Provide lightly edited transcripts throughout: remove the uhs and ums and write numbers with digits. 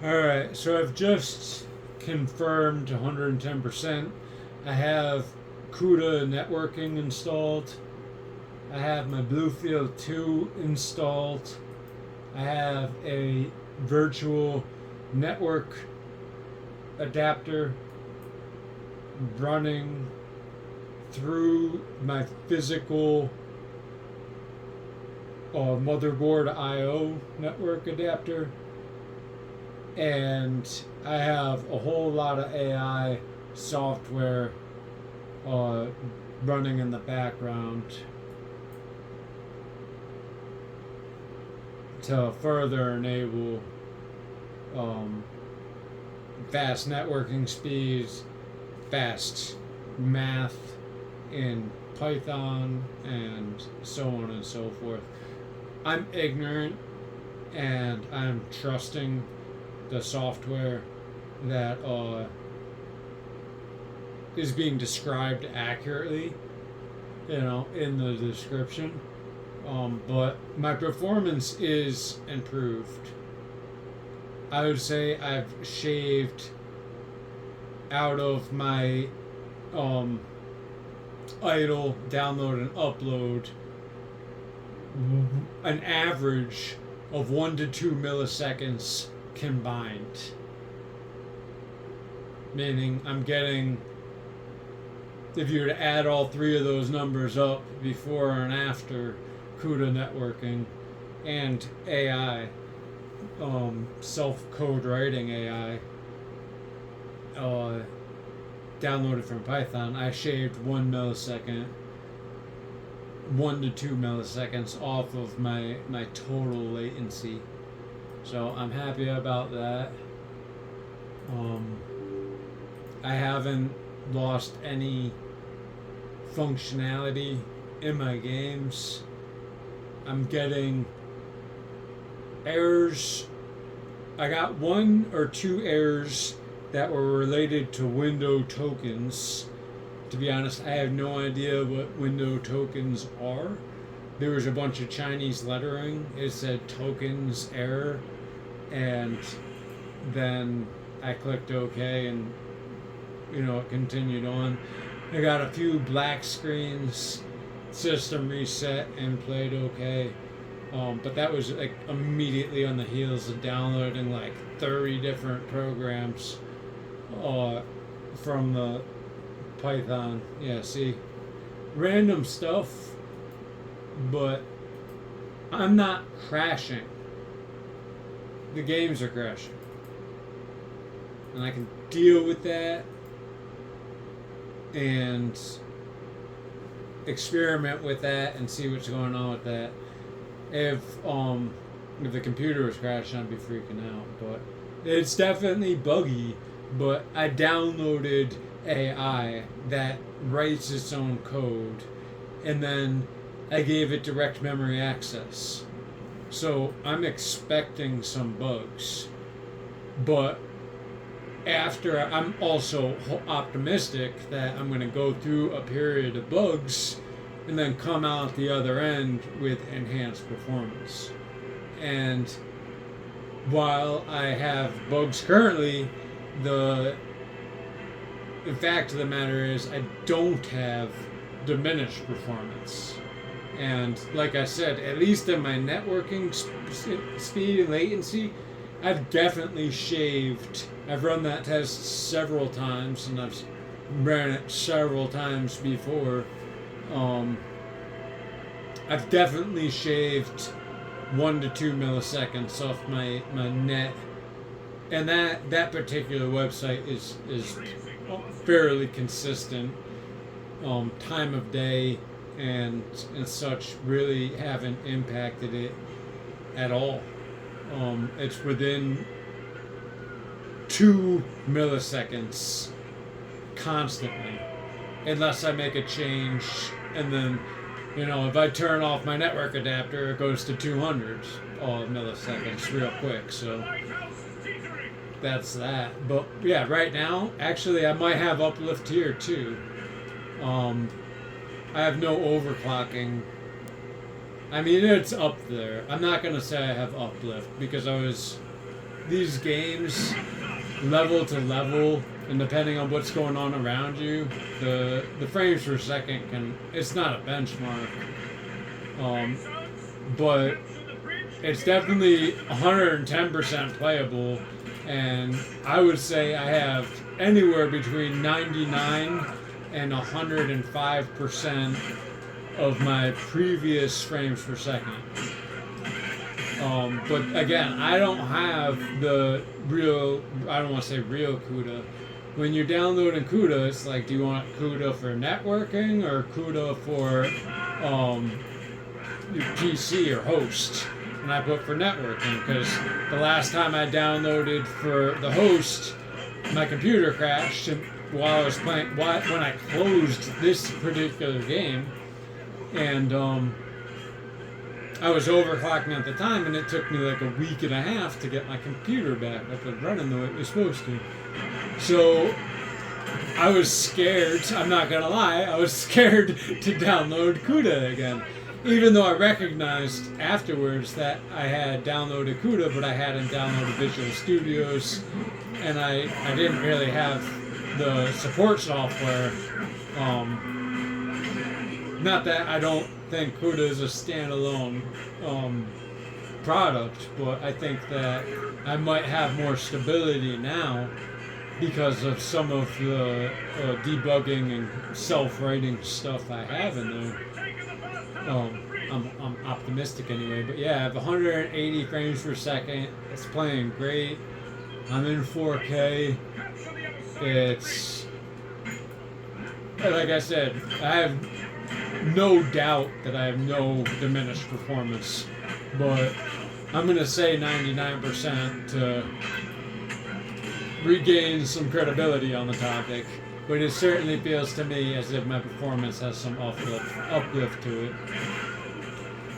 Alright, so I've just confirmed 110%. I have CUDA networking installed. I have my Bluefield 2 installed. I have a virtual network adapter running through my physical motherboard I/O network adapter, and I have a whole lot of AI software uh, running in the background to further enable um, fast networking speeds, fast math in Python, and so on and so forth. I'm ignorant and I'm trusting the software that is being described accurately, in the description. But my performance is improved. I would say I've shaved out of my idle download and upload an average of 1 to 2 milliseconds combined. Meaning I'm getting, if you were to add all three of those numbers up before and after CUDA networking and AI, self-code writing AI, downloaded from Python, I shaved 1 millisecond, 1 to 2 milliseconds off of my total latency. So I'm happy about that. I haven't lost any functionality in my games. I'm getting errors. I got 1 or 2 errors that were related to window tokens. To be honest, I have no idea what window tokens are. There was a bunch of Chinese lettering. It said tokens error, and then I clicked OK, and it continued on. I got a few black screens, system reset, and played OK. But that was like immediately on the heels of downloading like 30 different programs from the Python. Yeah, see, random stuff, but I'm not crashing. The games are crashing, and I can deal with that and experiment with that and see what's going on with that. If the computer was crashing, I'd be freaking out. But it's definitely buggy. But I downloaded AI that writes its own code, and then I gave it direct memory access. So I'm expecting some bugs. But I'm also optimistic that I'm going to go through a period of bugs and then come out the other end with enhanced performance. And while I have bugs currently, the fact of the matter is I don't have diminished performance. And like I said, at least in my networking speed and latency, I've definitely shaved. I've run that test several times, and I've ran it several times before. I've definitely shaved 1 to 2 milliseconds off my net, and that particular website is fairly consistent. Time of day and such really haven't impacted it at all. It's within 2 milliseconds constantly, unless I make a change, and then if I turn off my network adapter, it goes to 200 milliseconds real quick. So that's that. But yeah, right now, actually, I might have uplift here too. I have no overclocking. I mean, it's up there. I'm not gonna say I have uplift because these games, level to level, and depending on what's going on around you, the frames per second it's not a benchmark, but it's definitely 110% playable, and I would say I have anywhere between 99 and 105% of my previous frames per second. But again, I don't have the real, I don't want to say real CUDA. When you're downloading CUDA, it's like, do you want CUDA for networking or CUDA for your PC or host? And I put for networking because the last time I downloaded for the host, my computer crashed while I was playing, when I closed this particular game, and I was overclocking at the time, and it took me like a week and a half to get my computer back up and running the way it was supposed to. So I was scared, I'm not gonna lie, I was scared to download CUDA again. Even though I recognized afterwards that I had downloaded CUDA, but I hadn't downloaded Visual Studios, and I didn't really have the support software. Not that I don't think CUDA is a standalone product, but I think that I might have more stability now because of some of the debugging and self-writing stuff I have in there. I'm optimistic anyway, but yeah, I have 180 frames per second. It's playing great. I'm in 4K. It's, like I said, I have no doubt that I have no diminished performance, but I'm going to say 99% to regain some credibility on the topic, but it certainly feels to me as if my performance has some uplift to it.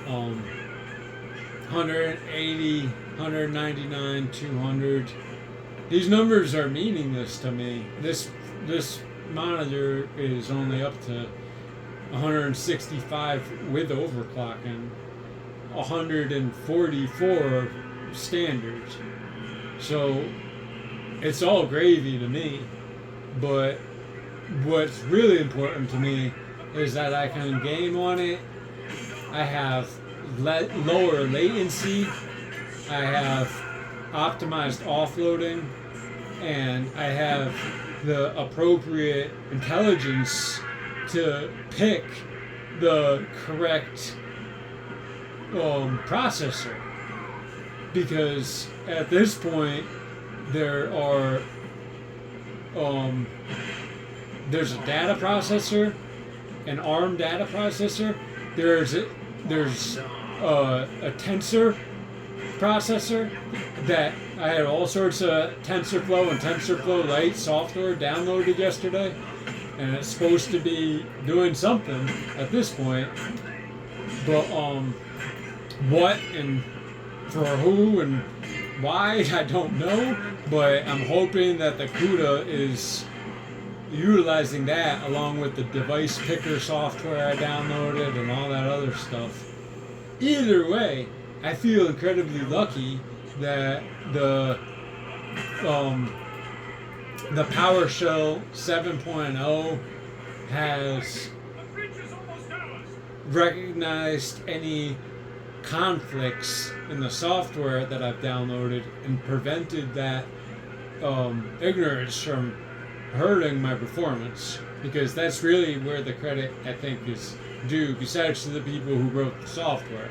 180, 199, 200. These numbers are meaningless to me. This monitor is only up to 165 with overclocking, 144 standard. So it's all gravy to me. But what's really important to me is that I can game on it. I have lower latency. I have optimized offloading, and I have the appropriate intelligence to pick the correct processor. Because at this point, there's a data processor, an ARM data processor. There's a tensor processor that I had all sorts of TensorFlow and TensorFlow Lite software downloaded yesterday, and it's supposed to be doing something at this point. But what and for who and why, I don't know. But I'm hoping that the CUDA is utilizing that along with the device picker software I downloaded and all that other stuff. Either way, I feel incredibly lucky that the PowerShell 7.0 has recognized any conflicts in the software that I've downloaded and prevented that ignorance from hurting my performance, because that's really where the credit, I think, is due, besides to the people who wrote the software.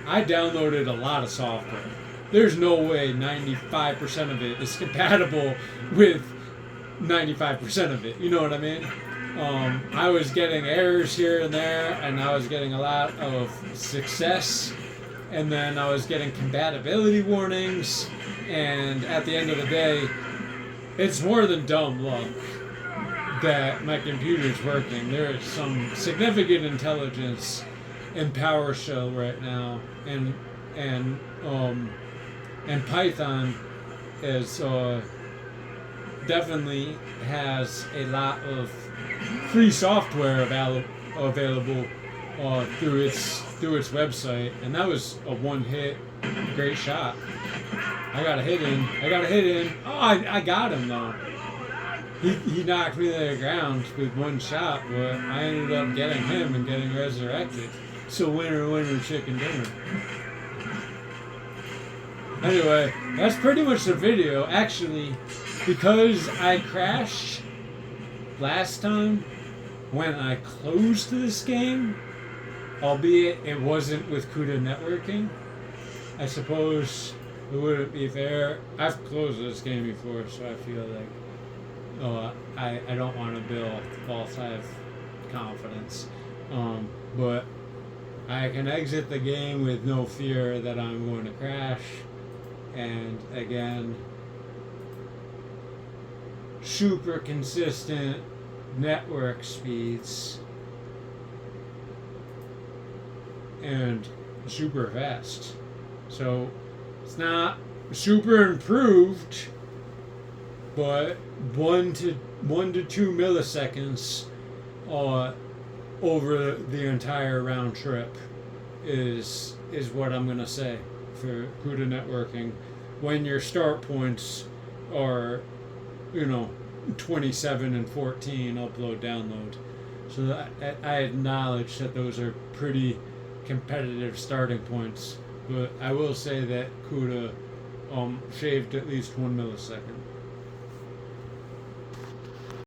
I downloaded a lot of software. There's no way 95% of it is compatible with 95% of it. You know what I mean? I was getting errors here and there, and I was getting a lot of success, and then I was getting compatibility warnings, and at the end of the day, it's more than dumb luck that my computer's working. There is some significant intelligence in PowerShell right now, and Python is definitely has a lot of free software available through its website, and that was a one-hit great shot. I got a hit in. Oh, I got him though. He knocked me to the ground with one shot, but I ended up getting him and getting resurrected. So winner, winner, chicken dinner. Anyway, that's pretty much the video. Actually, because I crashed last time when I closed this game, albeit it wasn't with CUDA networking, I suppose it wouldn't be fair. I've closed this game before, so I feel like I don't want to build false high confidence. But I can exit the game with no fear that I'm going to crash. And again, super consistent network speeds and super fast. So it's not super improved, but 1 to 2 milliseconds over the entire round trip is what I'm gonna say for CUDA networking when your start points are 27 and 14 upload download. So that, I acknowledge that those are pretty competitive starting points, but I will say that CUDA shaved at least 1 millisecond.